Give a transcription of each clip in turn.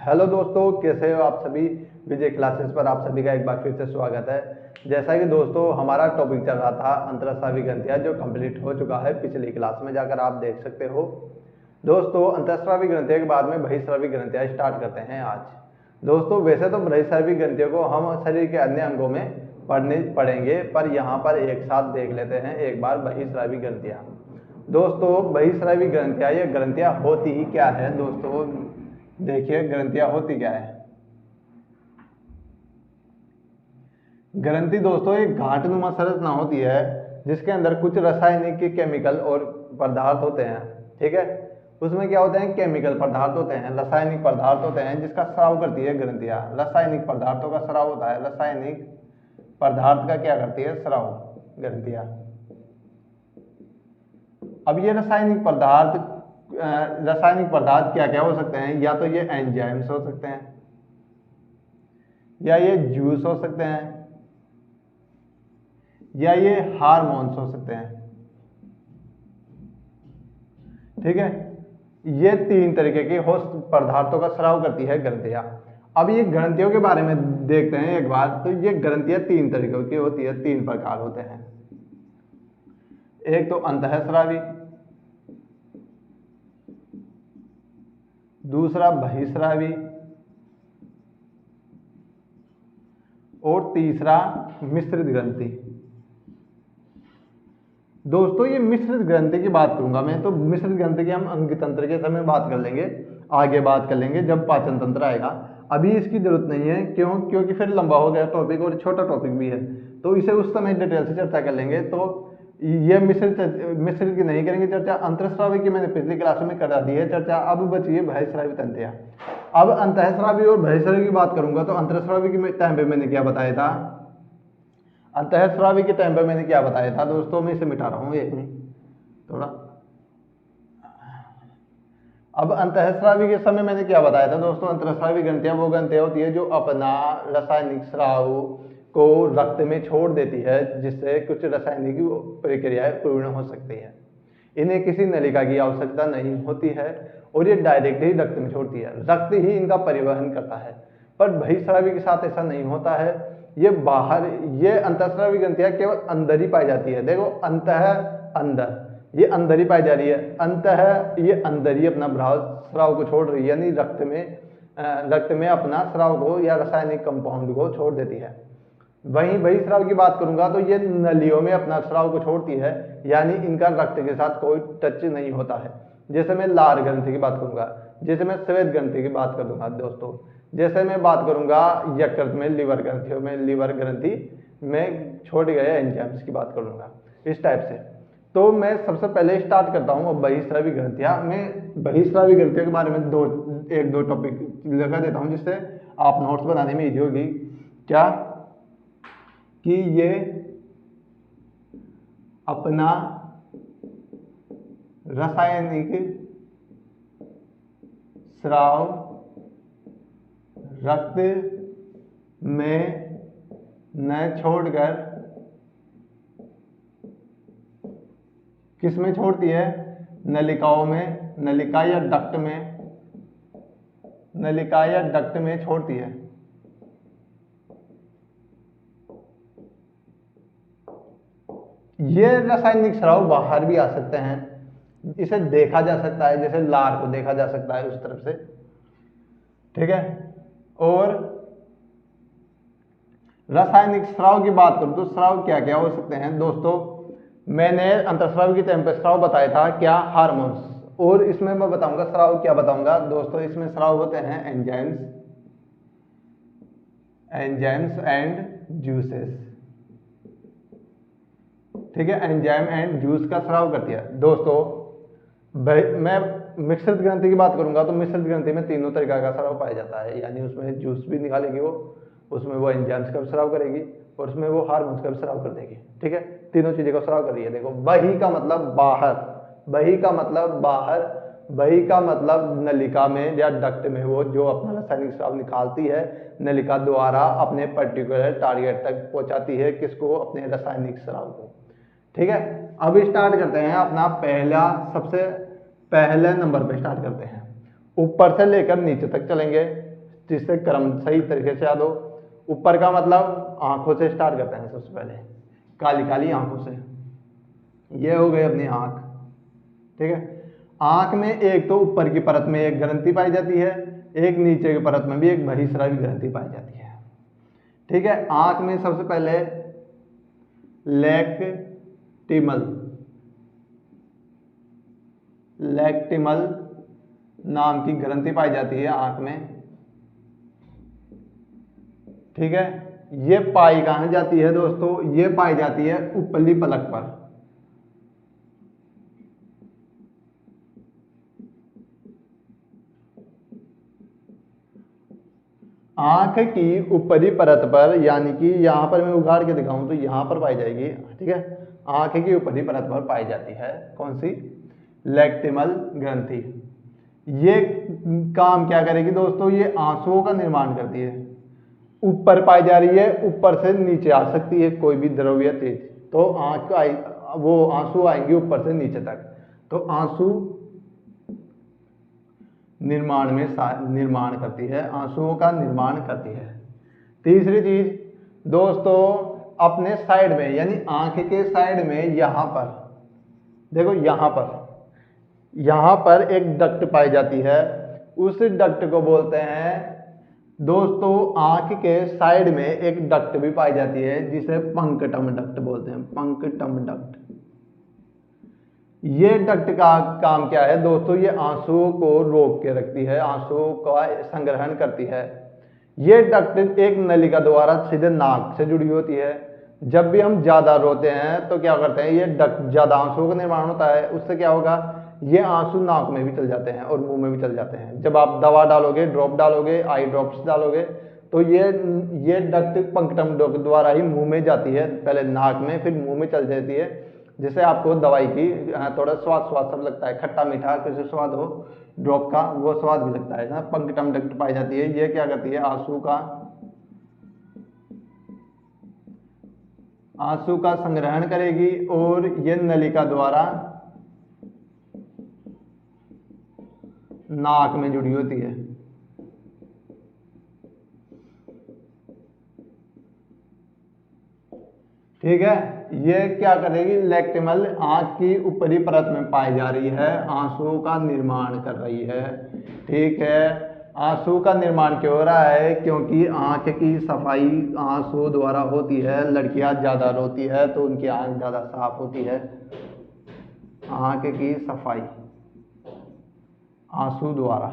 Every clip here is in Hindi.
हेलो दोस्तों, कैसे हो आप सभी। विजय क्लासेस पर आप सभी का एक बार फिर से स्वागत है। जैसा कि दोस्तों हमारा टॉपिक चल रहा था अंतरस्रावी ग्रंथियां, जो कंप्लीट हो चुका है पिछली क्लास में, जाकर आप देख सकते हो। दोस्तों अंतरस्रावी ग्रंथियों के बाद में बहिस्रावी ग्रंथियां स्टार्ट करते हैं आज। दोस्तों वैसे तो बहिस्रावी ग्रंथियों को हम शरीर के अन्य अंगों में पढ़ेंगे, पर यहाँ पर एक साथ देख लेते हैं एक बार बहिस्रावी ग्रंथियां। दोस्तों बहिस्रावी ग्रंथियां, ये ग्रंथियां होती ही क्या है दोस्तों, देखिए ग्रंथियां होती क्या है। ग्रंथि दोस्तों एक घाटनुमा संरचना होती है जिसके अंदर कुछ रासायनिक केमिकल और पदार्थ होते हैं। ठीक है, उसमें क्या होते हैं, केमिकल पदार्थ होते हैं, रासायनिक पदार्थ होते हैं, जिसका स्राव करती है ग्रंथियां। रासायनिक पदार्थों का स्राव होता है, रासायनिक पदार्थ का क्या करती है, स्राव ग्रंथियां। अब ये रासायनिक पदार्थ क्या क्या हो सकते हैं, या तो ये एंजाइम्स हो सकते हैं, या ये जूस हो सकते हैं, या ये हार्मोन्स हो सकते हैं। ठीक है, ये तीन तरीके के होस्ट पदार्थों का स्राव करती है ग्रंथियां। अब ये ग्रंथियों के बारे में देखते हैं एक बार। तो ये ग्रंथियां तीन तरीकों की होती है, तीन प्रकार होते हैं। एक तो अंतःस्रावी, दूसरा बहिस्रावी, और तीसरा मिश्रित ग्रंथि। दोस्तों ये मिश्रित ग्रंथि की बात करूंगा मैं, तो मिश्रित ग्रंथि की हम अंग तंत्र के समय बात कर लेंगे, आगे बात कर लेंगे जब पाचन तंत्र आएगा। अभी इसकी जरूरत नहीं है, क्योंकि फिर लंबा हो गया टॉपिक और छोटा टॉपिक भी है, तो इसे उस समय डिटेल से चर्चा कर लेंगे। तो ये मिश्रित की नहीं करेंगे चर्चा। अंतःस्रावी की मैंने पिछली क्लास में करा दी है चर्चा। अब बची है बहिस्रावी तंत्रियां। अब अंतःस्रावी और बहिस्रावी की बात करूंगा, तो अंतःस्रावी के टाइम पे मैंने क्या बताया था, अंतःस्रावी के टाइम पे मैंने क्या बताया था दोस्तों, मैं इसे मिटा रहा हूं एक मिनट थोड़ा। अब अंतःस्रावी के समय मैंने क्या बताया था दोस्तों, अंतःस्रावी ग्रंथियां वो ग्रंथियां होती है जो अपना रासायनिक स्राव को रक्त में छोड़ देती है, जिससे कुछ रासायनिक प्रक्रियाएं पूर्ण हो सकती है। इन्हें किसी नलिका की आवश्यकता नहीं होती है और ये डायरेक्ट ही रक्त में छोड़ती है, रक्त ही इनका परिवहन करता है। पर बहिस्रावी के साथ ऐसा नहीं होता है, ये बाहर, ये अंतःस्रावी ग्रंथियां केवल अंदर ही पाई जाती है। देखो अंतः अंदर, ये अंदर ही पाई जा रही है, अंतः ये अंदर ही अपना स्राव को छोड़ रही है, यानी रक्त में अपना स्राव को या रासायनिक कंपाउंड को छोड़ देती है। वहीं बहिस्राव की बात करूंगा तो ये नलियों में अपना स्राव को छोड़ती है, यानी इनका रक्त के साथ कोई टच नहीं होता है। जैसे मैं लार ग्रंथि की बात करूंगा, जैसे मैं श्वेत ग्रंथि की बात करूंगा दोस्तों, जैसे मैं बात करूंगा यकृत में, लिवर ग्रंथियों में, लिवर ग्रंथि में छोड़े गए एंजाइम्स की बात करूंगा, इस टाइप से। तो मैं सबसे पहले स्टार्ट करता हूं अब बहिस्रावी ग्रंथियां। मैं बहिस्रावी ग्रंथियों के बारे में एक दो टॉपिक लगा देता हूं, जिससे आप नोट्स बनाने में इजी होगी। क्या कि ये अपना रासायनिक स्राव रक्त में न छोड़कर किस में छोड़ती है, नलिकाओं में, नलिका या डक्ट में, नलिका या डक्ट में छोड़ती है। ये रासायनिक स्राव बाहर भी आ सकते हैं, इसे देखा जा सकता है, जैसे लार को देखा जा सकता है उस तरफ से। ठीक है, और रासायनिक स्राव की बात करूं तो स्राव क्या क्या हो सकते हैं दोस्तों। मैंने अंतःस्रावी के टाइम पे स्राव बताया था क्या, हार्मोन्स, और इसमें मैं बताऊंगा स्राव क्या बताऊंगा दोस्तों, इसमें स्राव होते हैं एंजाइम्स एंड जूसेस। ठीक है, एंजाइम एंड जूस का स्राव करती है दोस्तों। मैं मिश्रित ग्रंथि की बात करूंगा तो मिश्रित ग्रंथि में तीनों तरीका का स्राव पाया जाता है, यानी उसमें जूस भी निकालेगी वो, उसमें वो एंजाइम्स का स्राव करेगी, और उसमें वो हार्मोन्स का स्राव कर देगी। ठीक है, तीनों चीजों का स्राव कर रही है। देखो बही का मतलब बाहर, बही का मतलब बाहर, बही का मतलब नलिका में या डक्ट में वो जो अपना रासायनिक स्राव निकालती है, नलिका द्वारा अपने पर्टिकुलर टारगेट तक पहुंचाती है, किसको, अपने रासायनिक स्राव को। ठीक है, अब स्टार्ट करते हैं अपना सबसे पहले नंबर पे स्टार्ट करते हैं, ऊपर से लेकर नीचे तक चलेंगे। जिससे क्रम सही तरीके से याद हो। ऊपर का मतलब आंखों से स्टार्ट करते हैं सबसे पहले, काली काली आंखों से। ये हो गई अपनी आंख, ठीक है। आंख में एक तो ऊपर की परत में एक ग्रंथि पाई जाती है, एक नीचे की परत में भी एक बहिस्रावी ग्रंथि पाई जाती है, ठीक है। आंख में सबसे पहले लैक्टिमल नाम की ग्रंथि पाई जाती है आंख में, ठीक है। ये पाई कहां जाती है दोस्तों, ये पाई जाती है उपली पलक पर। आंख की ऊपरी परत पर, यानी कि यहां पर मैं उगाड़ के दिखाऊं तो यहां पर पाई जाएगी, ठीक है। आंख की ऊपरी परत पर पाई जाती है कौन सी, लैक्टिमल ग्रंथि। ये काम क्या करेगी दोस्तों, ये आंसुओं का निर्माण करती है। ऊपर पाई जा रही है, ऊपर से नीचे आ सकती है कोई भी द्रव्य चीज, तो आंख आई, वो आंसू आएंगे ऊपर से नीचे तक, तो आंसू निर्माण करती है, आंसुओं का निर्माण करती है। तीसरी चीज दोस्तों, अपने साइड में यानी आंख के साइड में यहां पर देखो, यहां पर एक डक्ट पाई जाती है। उस डक्ट को बोलते हैं दोस्तों, आंख के साइड में एक डक्ट भी पाई जाती है जिसे पंकटम डक्ट बोलते हैं, पंकटम डक्ट। ये डक्ट का काम क्या है दोस्तों, ये आंसुओं को रोक के रखती है, आंसुओं का संग्रहण करती है। ये डक्ट एक नलिका द्वारा सीधे नाक से जुड़ी होती है। जब भी हम ज्यादा रोते हैं तो क्या करते हैं, ये डक्ट ज्यादा आंसुओं का निर्माण होता है, उससे क्या होगा, ये आंसू नाक में भी चल जाते हैं और मुंह में भी चल जाते हैं। जब आप दवा डालोगे, ड्रॉप डालोगे, आई ड्रॉप्स डालोगे, तो ये डक्ट पंकटम डक्ट द्वारा ही मुंह में जाती है, पहले नाक में फिर मुंह में चल जाती है, जिससे आपको दवाई की थोड़ा स्वाद सब लगता है, खट्टा मीठा कुछ स्वाद हो ड्रॉप का, वो स्वाद भी लगता है ना। पंकटम डक्ट पाई जाती है, ये क्या करती है, आंसू का संग्रहण करेगी और ये नलिका द्वारा नाक में जुड़ी होती है, ठीक है। ये क्या करेगी, लैक्टिमल आंख की ऊपरी परत में पाई जा रही है, आंसुओं का निर्माण कर रही है, ठीक है। आंसू का निर्माण क्यों हो रहा है, क्योंकि आंख की सफाई आंसू द्वारा होती है। लड़कियां ज्यादा रोती है तो उनकी आंख ज्यादा साफ होती है। आंख की सफाई आंसू द्वारा,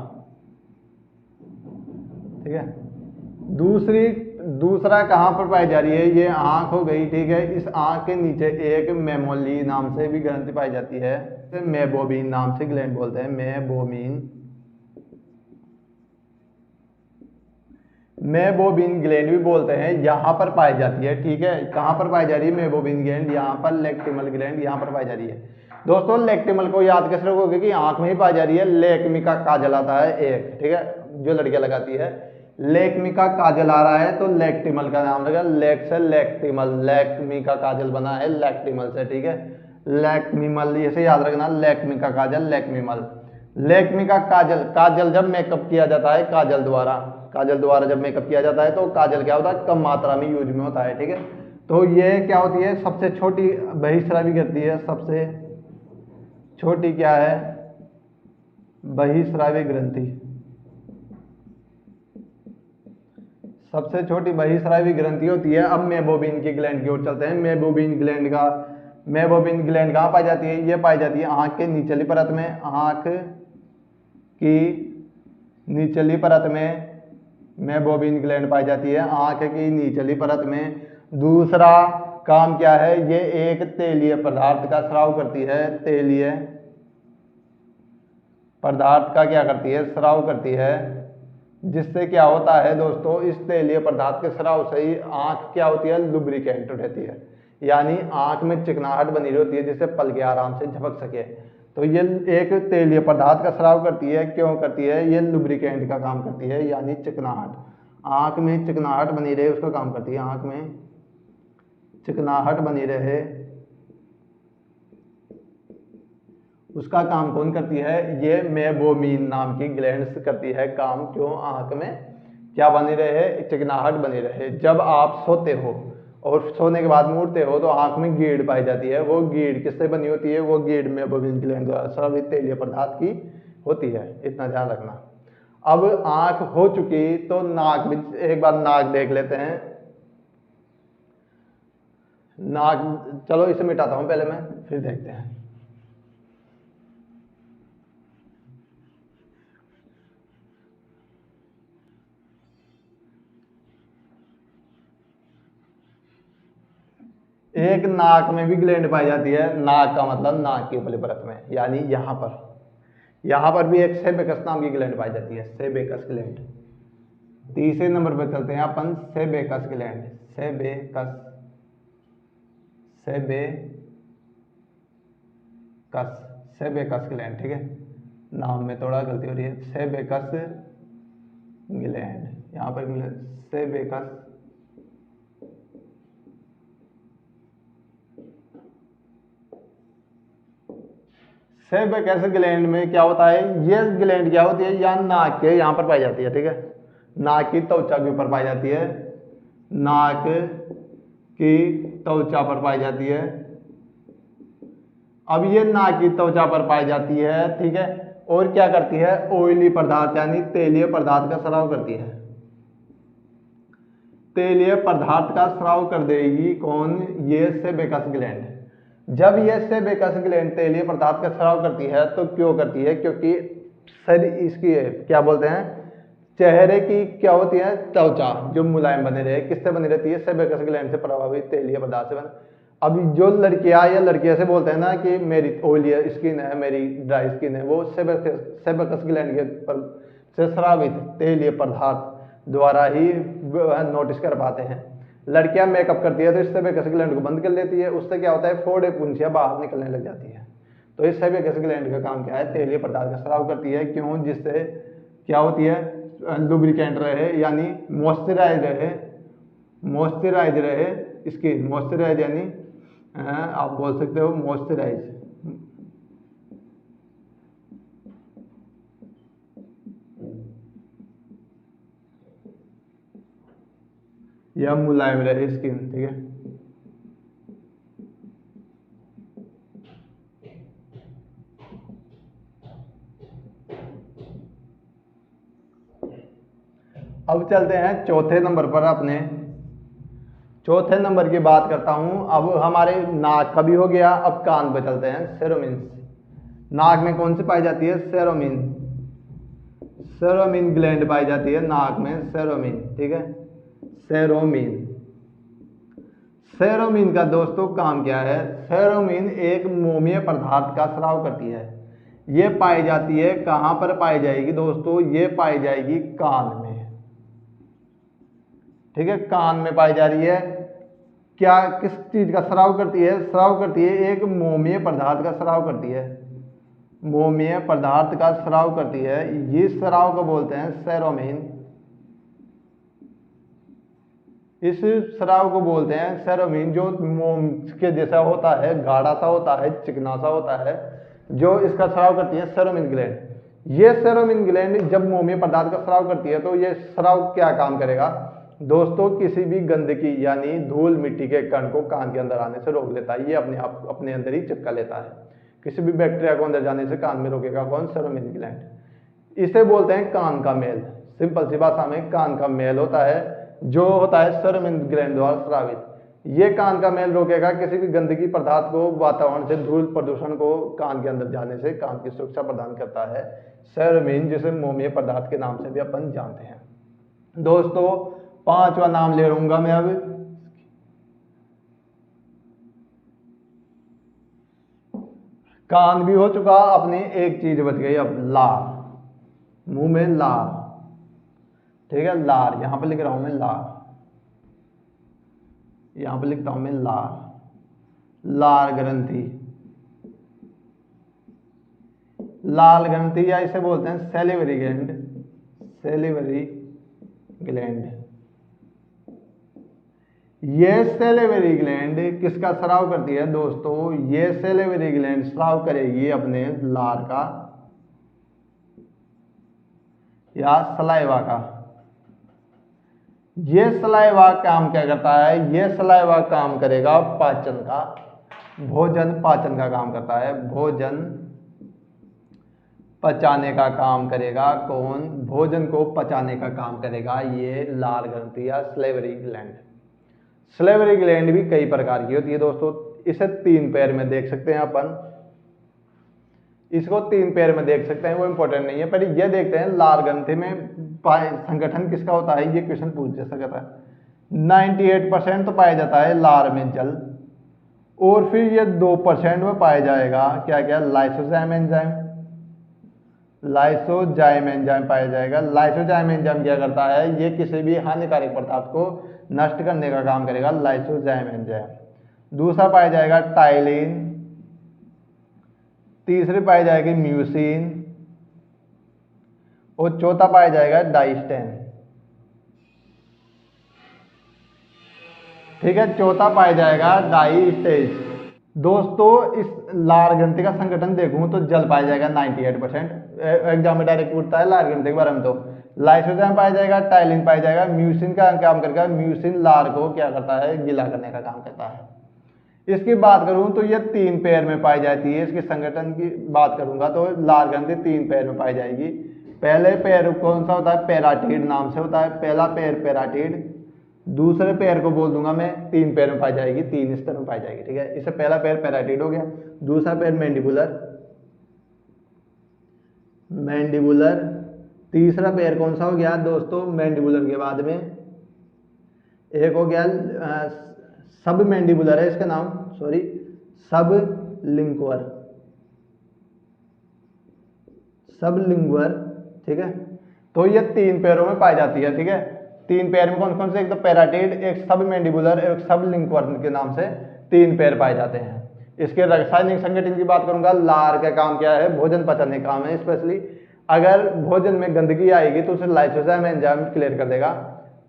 ठीक है। दूसरा कहां पर पाई जा रही है, ये आंख हो गई, ठीक है। इस आंख के नीचे एक मेमोली नाम से भी ग्रंथि पाई जाती है, मेबोबिन नाम से ग्लैंड बोलते हैं, मेबोबिन ग्लैंड भी बोलते हैं, यहां पर पाई जाती है, ठीक है। कहां पर पाई जा रही है मेबोबिन ग्लैंड, यहां पर लैक्टिमल ग्लैंड यहां पर पाई जा रही है। दोस्तों लैक्टिमल को याद कैसे रखोगे कि आंख में ही पाई जा रही है। लेक्मी का काजल आता है एक, ठीक है, जो लड़कियां लगाती है, लेक्मी का काजल आ रहा है तो लैक्टिमल का नाम लगा, लेक से लैक्टिमल, लैक्मी का काजल बना है लैक्टिमल से, ठीक है। लैक्मीमल ऐसे याद रखना, लैक्मी का काजल लैक्मीमल। लैक्मी का काजल जब मेकअप किया जाता है काजल द्वारा जब मेकअप किया जाता है तो काजल क्या होता है, कम मात्रा में यूज में होता है, ठीक है। तो ये क्या होती है, सबसे छोटी बहिस्रावी ग्रंथि है, सबसे छोटी क्या है, बहिस्रावी ग्रंथि, सबसे छोटी बहिस्रावी ग्रंथि होती है। अब मेबोबिन की ग्लैंड की ओर चलते हैं। मेबोबिन ग्लैंड कहाँ पाई जाती है, ये पाई जाती है आंख के निचली परत में, आंख की निचली परत में मेबोबिन ग्लैंड पाई जाती है, आंख की निचली परत में। दूसरा काम क्या है, ये एक तेलीय पदार्थ का स्राव करती है, तेलीय पदार्थ का क्या करती है, स्राव करती है, जिससे क्या होता है दोस्तों, इस तेलीय पदार्थ के स्राव से ही आंख क्या होती है, लुब्रिकेंट रहती है, यानी आंख में चिकनाहट बनी रहती है जिससे पलके आराम से झपक सके। तो ये एक तेलीय पदार्थ का स्राव करती है, क्यों करती है, ये लुब्रिकेंट का काम करती है, यानी चिकनाहट, आंख में चिकनाहट बनी रहे उसका काम करती है, आंख में चिकनाहट बनी रहे उसका काम कौन करती है, ये मेबोमीन नाम की ग्लैंड्स करती है काम, क्यों, आंख में क्या बनी रहे, चिकनाहट बनी रहे। जब आप सोते हो और सोने के बाद मुड़ते हो तो आंख में गीड़ पाई जाती है। वो गीड़ किससे बनी होती है, वो गीड़ में बबिन ग्लैंड द्वारा स्रावित तेलीय पदार्थ की होती है, इतना ध्यान रखना। अब आंख हो चुकी तो नाक भी, एक बार नाक देख लेते हैं। नाक, चलो इसे मिटाता हूं पहले मैं, फिर देखते हैं। एक नाक में भी ग्लैंड पाई जाती है। नाक का मतलब नाक की उपली परत में, यानी यहां पर भी एक सेबेकस नाम की ग्लैंड पाई जाती है, सेबेकस ग्लैंड। तीसरे नंबर पर चलते हैं अपन, सेबेकस ग्लैंड। सेबेकस, सेबेकस ग्लैंड, ठीक है, नाम में थोड़ा गलती हो रही है। सेबेकस ग्लैंड, यहाँ पर सेबेकस, सेबेकस ग्लैंड में क्या होता है, ये ग्लैंड क्या होती है, या नाक के यहाँ पर पाई जाती है, ठीक है, नाक की त्वचा के ऊपर पाई जाती है, नाक की त्वचा पर पाई जाती है। अब ये नाक की त्वचा पर पाई जाती है, ठीक है, और क्या करती है, ऑयली पदार्थ यानी तेलीय पदार्थ का स्राव करती है। तेलीय पदार्थ का स्राव कर देगी कौन, ये सेबेकस ग्लैंड। जब ये सेबेकस ग्लैंड तेलीय पदार्थ का स्राव करती है तो क्यों करती है, क्योंकि शरीर इसकी क्या बोलते हैं, चेहरे की क्या होती है, त्वचा जो मुलायम बने रहे, किससे बनी रहती है, सेबेकस ग्लैंड से प्रभावित तेलीय पदार्थ से बने। अभी जो लड़कियां या लड़कियां से बोलते हैं ना कि मेरी ऑयली स्किन है, मेरी ड्राई स्किन है, वो सेबेकस ग्लैंड के से स्रावित तेलीय पदार्थ द्वारा ही नोटिस कर पाते हैं। लड़कियां मेकअप करती है तो इस सेबेकस ग्लैंड को बंद कर लेती है, उससे क्या होता है, फोड़े पुंजियां बाहर निकलने लग जाती है। तो इस सेबेकस ग्लैंड का काम क्या है, तेलीय पदार्थ का स्राव करती है। क्यों, जिससे क्या होती है, लुब्रिकेंट रहे, यानी मॉइस्चराइज रहे, मॉइस्चराइज रहे स्किन, मॉइस्चराइज यानी आप बोल सकते हो मॉइस्चराइज, या मुलायम रहे स्किन, ठीक है। अब चलते हैं चौथे नंबर पर अपने। चौथे नंबर की बात करता हूं। अब हमारे नाक का भी हो गया, अब कान पे चलते हैं, सेरोमिन्स। नाक में कौन सी पाई जाती है, सेरोमिन, सेरोमिन ग्लैंड पाई जाती है नाक में, सेरोमिन, ठीक है, सेरोमिन। सेरोमिन का दोस्तों काम क्या है, सेरोमिन एक मोमीय पदार्थ का स्राव करती है। ये पाई जाती है, कहां पर पाई जाएगी दोस्तों, ये पाई जाएगी कान में, ठीक है, कान में पाई जा रही है। क्या, किस चीज का स्राव करती है, स्राव करती है एक मोमीय पदार्थ का स्राव करती है, मोमीय पदार्थ का स्राव करती है। ये स्राव को बोलते हैं सेरोमिन। इस स्राव को बोलते हैं सेरोमिन, जो मोम के जैसा होता है, गाढ़ा सा होता है, चिकना सा होता है, जो इसका स्राव करती है सेरोमिन ग्लैंड। ये सेरोमिन ग्लैंड जब मोमीय पदार्थ का स्राव करती है तो ये स्राव क्या काम करेगा दोस्तों, किसी भी गंदगी यानी धूल मिट्टी के कण को कान के अंदर आने से रोक लेता है। ये अपने आप अपने अंदर ही चिपका लेता है। किसी भी बैक्टीरिया को अंदर जाने से कान में रोकेगा कौन, सेरोमिन ग्लैंड। इसे बोलते हैं कान का मेल। सिंपल सी भाषा में कान का मेल होता है, जो होता है सेरोमिन ग्लैंड द्वारा स्रावित। ये कान का मेल रोकेगा किसी भी गंदगी पदार्थ को, वातावरण से धूल प्रदूषण को कान के अंदर जाने से कान की सुरक्षा प्रदान करता है सेरोमिन, जिसे मोमीय पदार्थ के नाम से भी अपन जानते हैं। दोस्तों पांचवा नाम ले लूंगा मैं अब, कान भी हो चुका, अपनी एक चीज बच गई अब, लार, मुंह में लार, ठीक है, लार, यहां पर लिख रहा हूं मैं लार, यहां पर लिखता हूं मैं लार, लार ग्रंथि, लाल ग्रंथि, या इसे बोलते हैं सेलिवरी ग्लैंड, सेलिवरी ग्लैंड। ये सेलिवरी ग्लैंड किसका स्राव करती है दोस्तों, ये सेलिवरी ग्लैंड स्राव करेगी अपने लार का या सलाइवा का, ये सलाइवा काम क्या करता है, ये सलाइवा काम करेगा पाचन का, भोजन पाचन का काम करता है, भोजन पचाने का काम करेगा। कौन? भोजन को पचाने का काम करेगा ये लाल ग्रंथि या सलेवरी ग्लैंड। सलेवरी ग्लैंड भी कई प्रकार की होती है दोस्तों, इसे 3 पैर में देख सकते हैं अपन, इसको 3 पैर में देख सकते हैं, वो इंपॉर्टेंट नहीं है, पर ये देखते हैं लाल ग्रंथि में संगठन किसका होता है, ये क्वेश्चन पूछ सकता है। 98% तो पाया जाता है लार में जल, और फिर ये 2% में पाया जाएगा क्या क्या, लाइसोजाइम एंजाइम, लाइसोजाइम एंजाइम पाया जाएगा। लाइसोजाइम एंजाइम क्या करता है, ये किसी भी हानिकारक पदार्थ को नष्ट करने का काम करेगा, लाइसोजाइम एंजाइम। दूसरा पाया जाएगा टाइलिन, तीसरी पाई जाएगी म्यूसिन, और चौथा पाया जाएगा डाइस्टेन। ठीक है, चौथा पाया जाएगा डाइस्टेज। दोस्तों इस लार ग्रंथि का संगठन देखूं तो जल पाया जाएगा 98%, एग्जाम में डायरेक्ट पूछता है लार ग्रंथि के बारे में। तो लाइसोजाइम पाया जाएगा, टाइलिन पाया जाएगा, म्यूसिन का काम करेगा, म्यूसिन लार को क्या करता है, गीला करने का काम करता है। इसकी बात करूं तो ये 3 पैर में पाई जाती है, इसके संगठन की बात करूंगा तो लार ग्रंथि 3 पैर में पाई जाएगी। पहले पैर कौन सा होता है, पैराटिड नाम से होता है, पहला पैर पैराटिड। दूसरे पैर को बोल दूंगा मैं 3 पैर में पाई जाएगी, 3 स्तर में पाई जाएगी। ठीक है, इससे पहला पैर पैराटिड हो गया, दूसरा पैर मैंडिबुलर, मैंडिबुलर, तीसरा पैर कौन सा हो गया दोस्तों, मैंडिबुलर के बाद में एक हो गया सब मैंडिबुलर है इसका नाम, सॉरी, सब लिंगुअर, सब लिंगुअर। ठीक है, तो ये 3 पैरों में पाई जाती है। ठीक है, 3 पैर में कौन कौन से, एक तो पैराटिड, एक सब मैंडिबुलर, एक सब लिंगुअर के नाम से 3 पैर पाए जाते हैं। इसके रासायनिक संगठन की बात करूंगा, लार का काम क्या है, भोजन पचाने का काम है। स्पेशली अगर भोजन में गंदगी आएगी तो उसे लाइसोजाइम एंजाइम क्लियर कर देगा,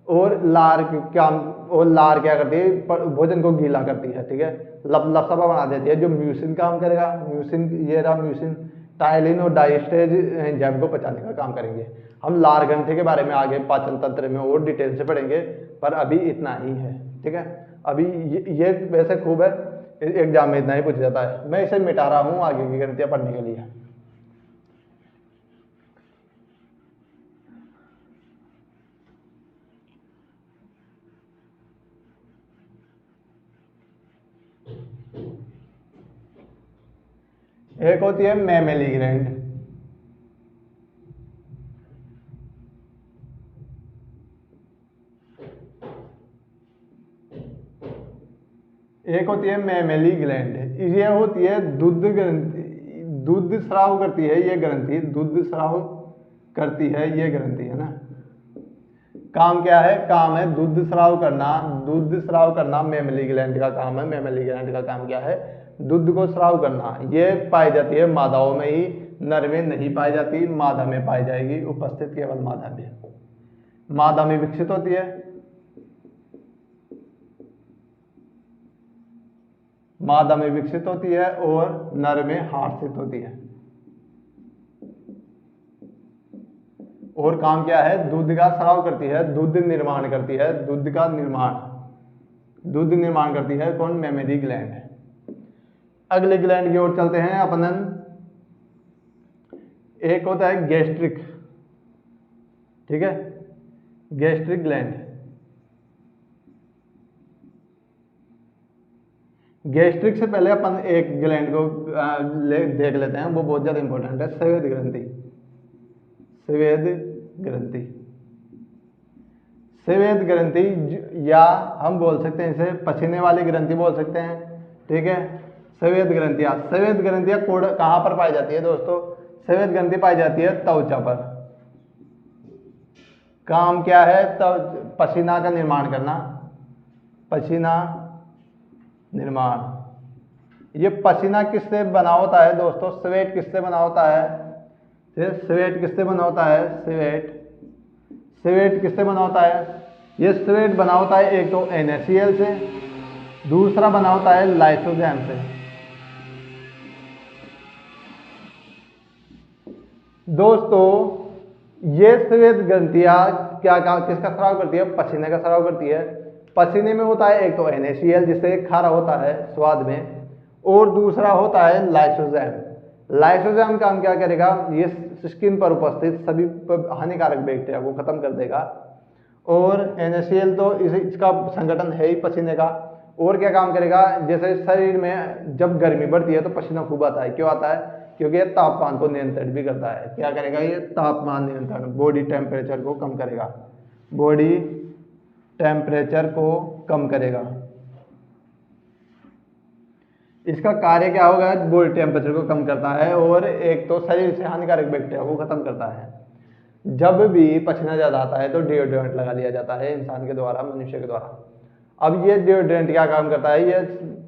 और लार काम, और लार क्या करती है, भोजन को गीला करती है। ठीक है, लपलपा बना देती है। जो म्यूसिन काम करेगा, म्यूसिन ये रहा म्यूसिन, टाइलिन और डाइस्टेज एंजाइम को पचाने का काम करेंगे। हम लार ग्रंथि के बारे में आगे पाचन तंत्र में और डिटेल से पढ़ेंगे, पर अभी इतना ही है। ठीक है, अभी ये वैसे खूब है, एग्जाम में इतना ही पूछा जाता है, मैं इसे मिटा रहा हूँ आगे की ग्रंथियां पढ़ने के लिए। एक होती है मैमेली ग्लैंड, एक होती है मैमेली ग्लैंड, ये होती है दूध ग्रंथि, दूध स्राव करती है ये ग्रंथि, दूध स्राव करती है ये ग्रंथि, है ना। काम क्या है, काम है दूध स्राव करना, दूध स्राव करना मैमेली ग्लैंड का काम है। मैमेली ग्लैंड का काम क्या है, दूध को स्राव करना। ये पाई जाती है मादाओं में ही, नर में नहीं पाई जाती, मादा में पाई जाएगी, उपस्थित केवल मादा में, मादा में विकसित होती है, मादा में विकसित होती है, और नर में हार्षित होती है। और काम क्या है, दूध का स्राव करती है, दूध निर्माण करती है, दूध का निर्माण, दूध निर्माण करती है कौन, मैमेली ग्लैंड। अगले ग्लैंड की ओर चलते हैं अपन। एक होता है गैस्ट्रिक, ठीक है, गैस्ट्रिक ग्लैंड। गैस्ट्रिक से पहले अपन एक ग्लैंड को देख लेते हैं, वो बहुत ज्यादा इंपॉर्टेंट है, स्वेद ग्रंथि, स्वेद ग्रंथि। स्वेद ग्रंथि, या हम बोल सकते हैं इसे पसीने वाली ग्रंथि बोल सकते हैं। ठीक है, स्वेद ग्रंथियां, स्वेद ग्रंथियां कहां पर पाई जाती है दोस्तों, स्वेद ग्रंथि पाई जाती है त्वचा पर। काम क्या है, पसीना का निर्माण करना, पसीना निर्माण। ये पसीना किससे बना होता है दोस्तों, स्वेट किससे बना होता है, स्वेट किससे बना होता है, स्वेट, स्वेट किससे बना होता है, ये स्वेट बना होता है एक तो NaCl से, दूसरा बना होता है लाइसोजाइम से। दोस्तों ये स्वेद ग्रंथियां क्या किसका स्राव करती है? पसीने का स्राव करती है। पसीने में होता है एक तो NaCl जिससे खारा होता है स्वाद में, और दूसरा होता है लाइसोजाइम। लाइसोजाइम काम क्या करेगा? ये स्किन पर उपस्थित सभी हानिकारक बैक्टीरिया को खत्म कर देगा। और NaCl तो इसका संगठन है ही पसीने का। और क्या काम करेगा? जैसे शरीर में जब गर्मी बढ़ती है तो पसीना खूब आता है। क्यों आता है? क्योंकि ये तापमान को नियंत्रित भी करता है। क्या करेगा? ये तापमान नियंत्रण, बॉडी टेम्परेचर को कम करेगा, बॉडी टेम्परेचर को कम करेगा। इसका कार्य क्या होगा? बॉडी टेम्परेचर को कम करता है और एक तो शरीर से हानिकारक बैक्टीरिया को खत्म करता है। जब भी पसीना ज़्यादा आता है तो डिओड्रेंट लगा लिया जाता है इंसान के द्वारा, मनुष्य के द्वारा। अब ये डिओड्रेंट क्या काम करता है? ये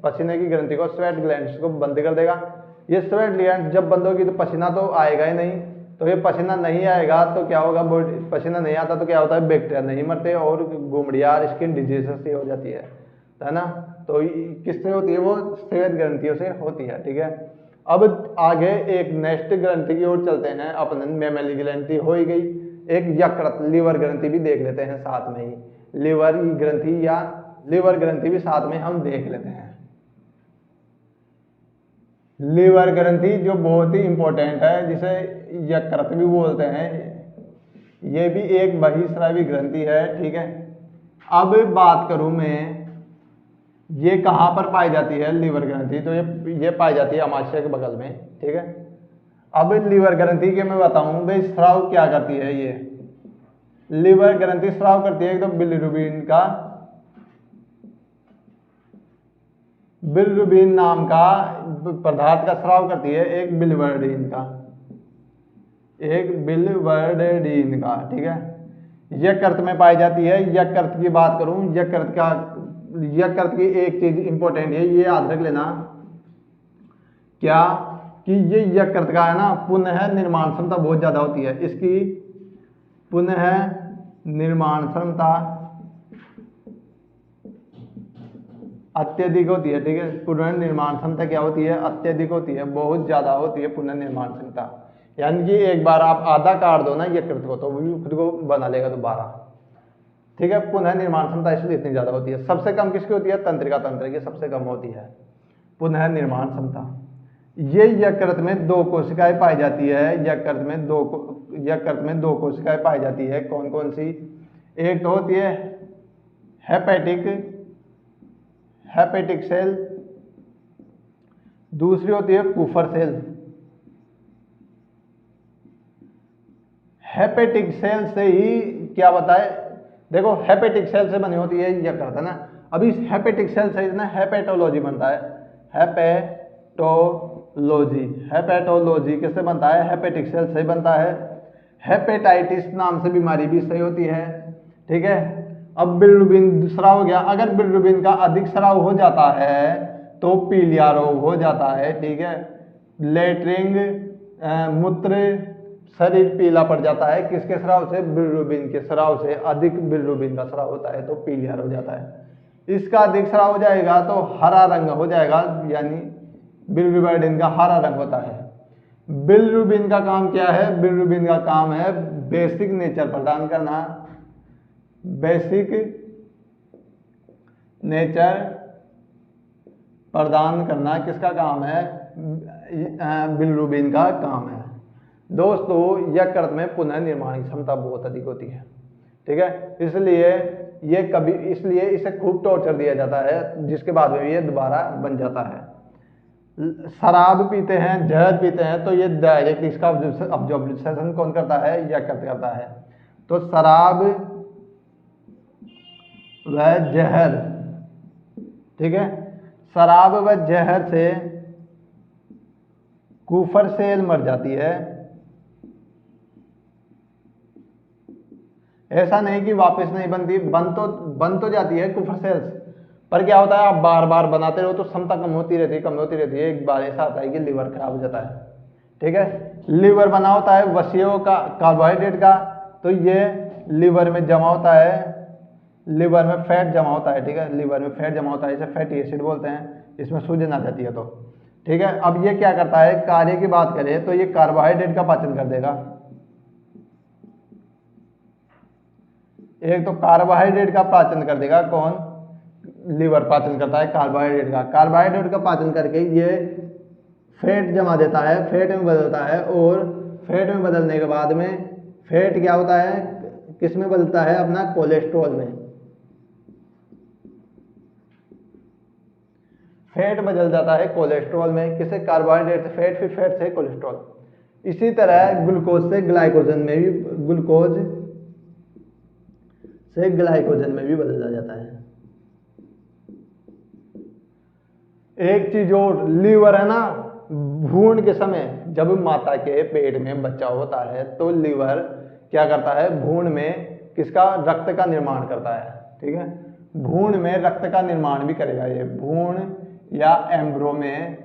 पसीने की ग्रंथि को, स्वेट ग्लैंड्स को बंद कर देगा। ये स्वेट ग्लैंड जब बंद होगी तो पसीना तो आएगा ही नहीं। तो ये पसीना नहीं आएगा तो क्या होगा? बॉडी पसीना नहीं आता तो क्या होता है? बैक्टीरिया नहीं मरते और गुमड़िया, स्किन डिजीजेस से हो जाती है ना। तो किससे होती है? वो स्वेट ग्रंथियों से होती है। ठीक है, अब आगे एक नेक्स्ट ग्रंथि की ओर चलते हैं। अपन मैमेली ग्रंथि हो ही गई, एक यकृत, लीवर ग्रंथि भी देख लेते हैं साथ में ही। लीवर ग्रंथि या लीवर ग्रंथि भी साथ में हम देख लेते हैं। लीवर ग्रंथि जो बहुत ही इंपॉर्टेंट है, जिसे यकृत भी बोलते हैं, ये भी एक बहिस्रावी ग्रंथि है। ठीक है, अब बात करूं मैं, ये कहाँ पर पाई जाती है लीवर ग्रंथि? तो ये पाई जाती है अमाशय के बगल में। ठीक है, अब लीवर ग्रंथि के मैं बताऊं भाई स्राव क्या करती है। ये लीवर ग्रंथि स्राव करती है एक तो बिलिरुबिन नाम का पदार्थ का स्राव करती है, एक बिलिवर्डिन का। ठीक है, यकृत में पाई जाती है। यकृत की बात करूं, यकृत की एक चीज इंपॉर्टेंट है, ये याद रख लेना, क्या कि ये यकृत का है ना, पुनः निर्माण क्षमता बहुत ज्यादा होती है। इसकी पुनः निर्माण क्षमता अत्यधिक होती है। ठीक है, पुनर्निर्माण क्षमता क्या होती है? अत्यधिक होती है, बहुत ज्यादा होती है पुनर्निर्माण क्षमता। यानी कि एक बार आप आधा काट दो ना यकृत को तो वो खुद को बना लेगा दोबारा। ठीक है, पुनर्निर्माण क्षमता इसलिए इतनी ज्यादा होती है। सबसे कम किसकी होती है? तंत्रिका तंत्र की सबसे कम होती है पुनर्निर्माण क्षमता। ये यकृत में दो कोशिकाएं पाई जाती है। यकृत में दो कोशिकाएं पाई जाती है। कौन कौन सी? एक तो होती है हेपेटिक सेल, दूसरी होती है कुफर सेल। हेपेटिक सेल से ही क्या बताए? देखो, हेपेटिक सेल से बनी होती है यकृत, है ना। अब इस हेपेटिक सेल से ना हेपेटोलॉजी बनता है। हेपेटोलॉजी किससे बनता है? हेपेटिक सेल से बनता है। हेपेटाइटिस नाम से बीमारी भी सही होती है। ठीक है, अब बिलिरुबिन स्राव हो गया। अगर बिलिरुबिन का अधिक स्राव हो जाता है तो पीलिया रोग हो जाता है। ठीक है, लेटरिंग, मूत्र, शरीर पीला पड़ जाता है। किसके स्राव से? बिलिरुबिन के स्राव से। अधिक बिलिरुबिन का स्राव होता है तो पीलिया हो जाता है। इसका अधिक स्राव हो जाएगा तो हरा रंग हो जाएगा, यानी बिलिरुबिन का हरा रंग होता है। बिलिरुबिन का काम क्या है? बिलिरुबिन का काम है बेसिक नेचर प्रदान करना। बेसिक नेचर प्रदान करना किसका काम है? बिलिरुबिन का काम है। दोस्तों, यकृत में पुनर्निर्माण की क्षमता बहुत अधिक होती है। ठीक है, इसलिए इसे खूब टॉर्चर दिया जाता है, जिसके बाद में ये दोबारा बन जाता है। शराब पीते हैं, जहर पीते हैं तो ये डायरेक्ट इसका अब्जॉर्प्शन कौन करता है? यकृत करता है। तो शराब व जहर, ठीक है, शराब व जहर से कुफर सेल मर जाती है। ऐसा नहीं कि वापस नहीं बनती, बन तो जाती है कुफर सेल्स, पर क्या होता है? आप बार बार बनाते रहो तो क्षमता कम होती रहती है। एक बार ऐसा आता है कि लीवर खराब हो जाता है। ठीक है, लीवर बना होता है वसीयों का, कार्बोहाइड्रेट का, तो ये लीवर में जमा होता है, लीवर में फैट जमा होता है। ठीक है, लीवर में फैट जमा होता है, इसे फैटी एसिड बोलते हैं। इसमें सूजन आ जाती है तो। ठीक है, अब ये क्या करता है? कार्य की बात करें तो ये कार्बोहाइड्रेट का पाचन कर देगा। एक तो कार्बोहाइड्रेट का पाचन कर देगा, कौन? लीवर पाचन करता है कार्बोहाइड्रेट का। कार्बोहाइड्रेट का पाचन करके ये फैट जमा देता है, फैट में बदलता है, और फैट में बदलने के बाद में फैट क्या होता है, किस में बदलता है? अपना कोलेस्ट्रॉल में। फैट बदल जाता है कोलेस्ट्रॉल में, किसे? कार्बोहाइड्रेट से फैट, फिर फैट से कोलेस्ट्रॉल। इसी तरह ग्लूकोज से ग्लाइकोजन में भी, ग्लूकोज से ग्लाइकोजन में भी बदला जाता है। एक चीज और, लीवर है ना, भ्रूण के समय जब माता के पेट में बच्चा होता है तो लीवर क्या करता है? भ्रूण में किसका? रक्त का निर्माण करता है। ठीक है, भ्रूण में रक्त का निर्माण भी करेगा। ये भ्रूण या एम्ब्रो में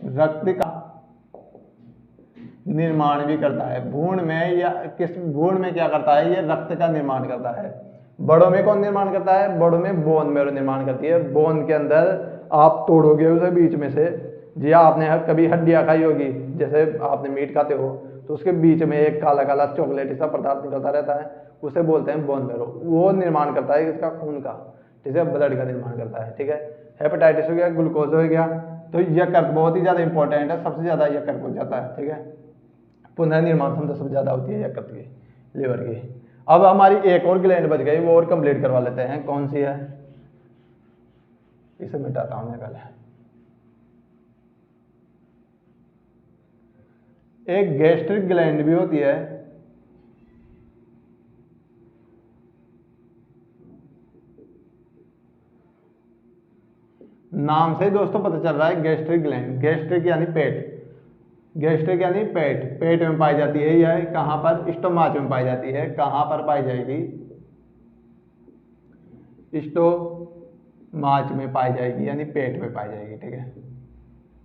रक्त का निर्माण भी करता है। भ्रूण में या किस भ्रूण में क्या करता है? ये रक्त का निर्माण करता है। बड़ों में कौन निर्माण करता है? बड़ों में बोन मेरो निर्माण करती है। बोन के अंदर आप तोड़ोगे उसे बीच में से, जी आपने कभी हड्डियां खाई होगी, जैसे आपने मीट खाते हो तो उसके बीच में एक काला काला चॉकलेट सा पदार्थ निकलता रहता है, उसे बोलते हैं बोन मेरो। वो निर्माण करता है इसका खून का, ठीक है, ब्लड का निर्माण करता है। ठीक है, हेपेटाइटिस हो गया, ग्लूकोज हो गया, तो यकृत बहुत ही ज्यादा इंपॉर्टेंट है, सबसे ज्यादा यकृत हो जाता है। ठीक है, पुनर्निर्माण क्षमता सबसे ज्यादा होती है यकृत की, लीवर की। अब हमारी एक और ग्लैंड बच गई, वो और कंप्लीट करवा लेते हैं। कौन सी है? इसे मिटाता हूं मैं पहले। एक गैस्ट्रिक ग्लैंड भी होती है, नाम से दोस्तों पता चल रहा है गैस्ट्रिक ग्लैंड। गैस्ट्रिक यानी पेट, गैस्ट्रिक यानी पेट, पेट में पाई जाती है। यह कहां पर? स्टोमाच में पाई जाती है। कहां पर पाई जाएगी? स्टोमाच में पाई जाएगी, यानी पेट में पाई जाएगी। ठीक है,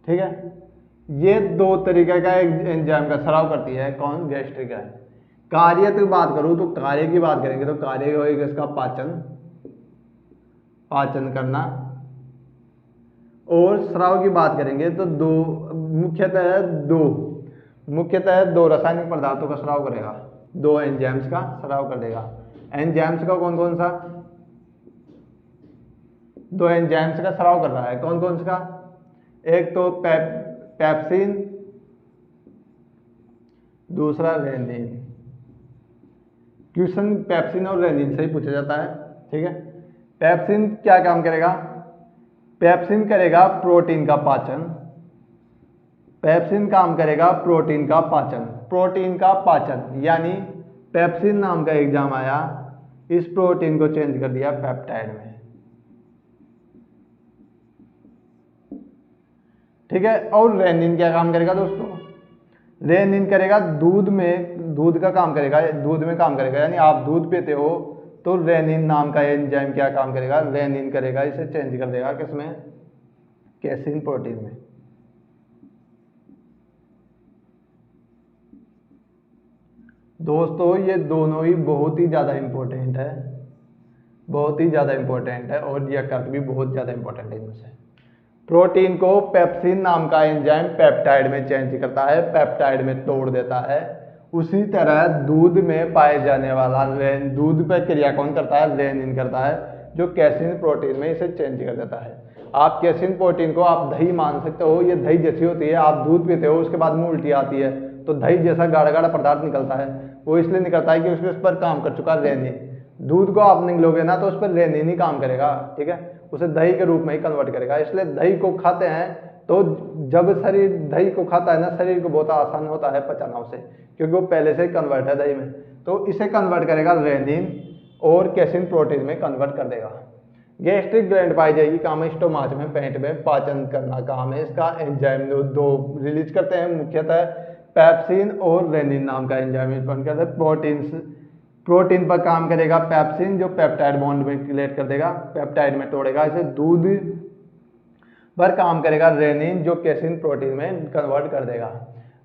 ठीक है, ये दो तरीके का एक एंजाइम का स्राव करती है। कौन? गैस्ट्रिक है। कार्य की बात करूं तो कार्य की बात करेंगे तो कार्य होगा इसका पाचन, पाचन करना। और स्राव की बात करेंगे तो मुख्यतः दो रासायनिक पदार्थों का स्राव करेगा, दो एंजाइम्स का स्राव कर देगा। एंजाइम्स का कौन कौन सा? दो एंजाइम्स का स्राव कर रहा है। कौन कौन सा? एक तो पेप्सिन, दूसरा रेनिन। क्वेश्चन पेप्सिन और रेनिन से ही पूछा जाता है। ठीक है, पेप्सिन क्या काम करेगा? पेप्सिन करेगा प्रोटीन का पाचन। पेप्सिन काम करेगा प्रोटीन का पाचन, प्रोटीन का पाचन, यानी पेप्सिन नाम का एग्जाम आया, इस प्रोटीन को चेंज कर दिया पेप्टाइड में। ठीक है, और रेनिन क्या काम करेगा दोस्तों? रेनिन करेगा दूध का काम करेगा, दूध में काम करेगा, यानी आप दूध पीते हो तो रेनिन नाम का एंजाइम क्या काम करेगा? रेनिन करेगा, इसे चेंज कर देगा किसमें? कैसीन प्रोटीन में। दोस्तों ये दोनों ही बहुत ही ज्यादा इंपॉर्टेंट है, बहुत ही ज्यादा इंपॉर्टेंट है, और यकृत भी बहुत ज्यादा इंपॉर्टेंट है इनमें से। प्रोटीन को पेप्सिन नाम का एंजाइम पेप्टाइड में चेंज करता है, पेप्टाइड में तोड़ देता है। उसी तरह दूध में पाए जाने वाला दूध पर क्रिया कौन करता है? रेनिन करता है, जो कैसीन प्रोटीन में इसे चेंज कर देता है। आप कैसीन प्रोटीन को आप दही मान सकते हो, ये दही जैसी होती है। आप दूध पीते हो, उसके बाद में उल्टी आती है तो दही जैसा गाढ़ा गाढ़ा पदार्थ निकलता है, वो इसलिए निकलता है कि उस पर काम कर चुका रेनिन। दूध को आप निकलोगे ना तो उस पर रेनिन ही काम करेगा। ठीक है, उसे दही के रूप में ही कन्वर्ट करेगा। इसलिए दही को खाते हैं तो जब शरीर दही को खाता है ना, शरीर को बहुत आसान होता है पचाना उसे, क्योंकि वो पहले से ही कन्वर्ट है दही में। तो इसे कन्वर्ट करेगा रेनिन और कैसीन प्रोटीन में कन्वर्ट कर देगा। गैस्ट्रिक ग्लैंड पाई जाएगी काम है स्टोमाच में, पेट में, पाचन करना काम है इसका। एंजाइम दो रिलीज करते हैं, मुख्यतः पेप्सिन और रेनिन नाम का एंजाइम करते हैं। प्रोटीन पर काम करेगा पेप्सिन, जो पेप्टाइड बॉन्ड में क्रिएट कर देगा, पेप्टाइड में तोड़ेगा इसे। दूध पर काम करेगा रेनिन, जो कैसीन प्रोटीन में कन्वर्ट कर देगा।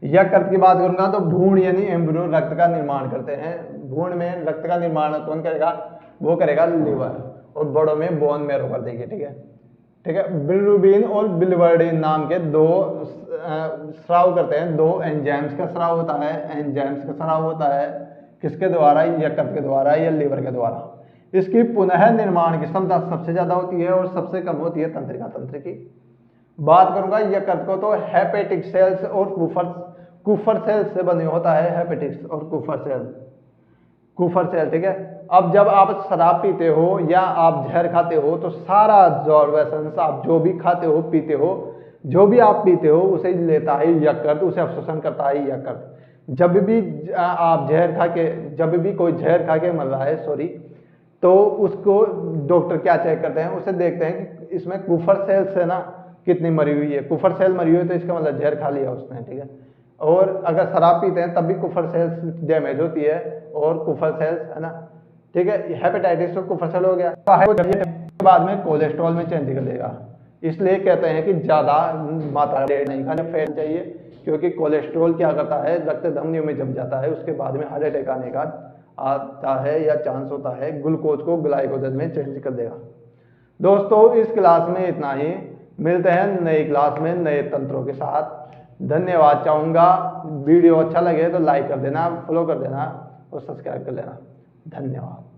यकृत की बात करूंगा तो भ्रूण यानी एम्ब्रियो रक्त का निर्माण करते हैं। भ्रूण में रक्त का निर्माण कौन करेगा? वो करेगा लीवर, और बड़ों में बोन मैरो कर देगी। ठीक है, ठीक है, बिलिरुबिन और बिलिवर्डिन नाम के दो स्राव करते हैं, दो एंजाइम्स का स्राव होता है, एंजाइम्स का स्राव होता है किसके द्वारा? यकृत के द्वारा या लीवर के द्वारा। इसकी पुनः निर्माण की क्षमता सबसे ज्यादा होती है और सबसे कम होती है तंत्रिका तंत्र की। बात करूंगा यकृत को, तो हेपेटिक सेल्स और कुफर सेल्स से बने होता है, हेपेटिक्स और कुफर सेल, ठीक है। अब जब आप शराब पीते हो या आप जहर खाते हो तो सारा एब्जॉर्बेशन, आप जो भी खाते हो पीते हो, जो भी आप पीते हो उसे लेता है यकृत, उसे अवशोषण करता है यकृत। जब भी आप जहर खा के, जब भी कोई जहर खा के मर रहा है, सॉरी, तो उसको डॉक्टर क्या चेक करते हैं, उसे देखते हैं कि इसमें कुफर सेल से ना कितनी मरी हुई है। कुफर सेल मरी हुई है तो इसका मतलब जहर खा लिया उसने, ठीक है। और अगर शराब पीते हैं तब भी कुफर सेल्स डैमेज होती है और कुफर सेल्स, है ना, ठीक है। हेपेटाइटिस तो कुफर सेल हो गया, बाद में कोलेस्ट्रॉल में चेंज कर देगा। इसलिए कहते हैं कि ज्यादा मात्रा में नहीं खाना चाहिए, क्योंकि कोलेस्ट्रॉल क्या करता है, रक्त धमनियों में जम जाता है, उसके बाद में हार्ट अटैक आने का आता है या चांस होता है, ग्लूकोज को ग्लाइकोजन में चेंज कर देगा। दोस्तों इस क्लास में इतना ही, मिलते हैं नई क्लास में नए तंत्रों के साथ। धन्यवाद चाहूंगा। वीडियो अच्छा लगे तो लाइक कर देना, फॉलो कर देना और सब्सक्राइब कर लेना। धन्यवाद।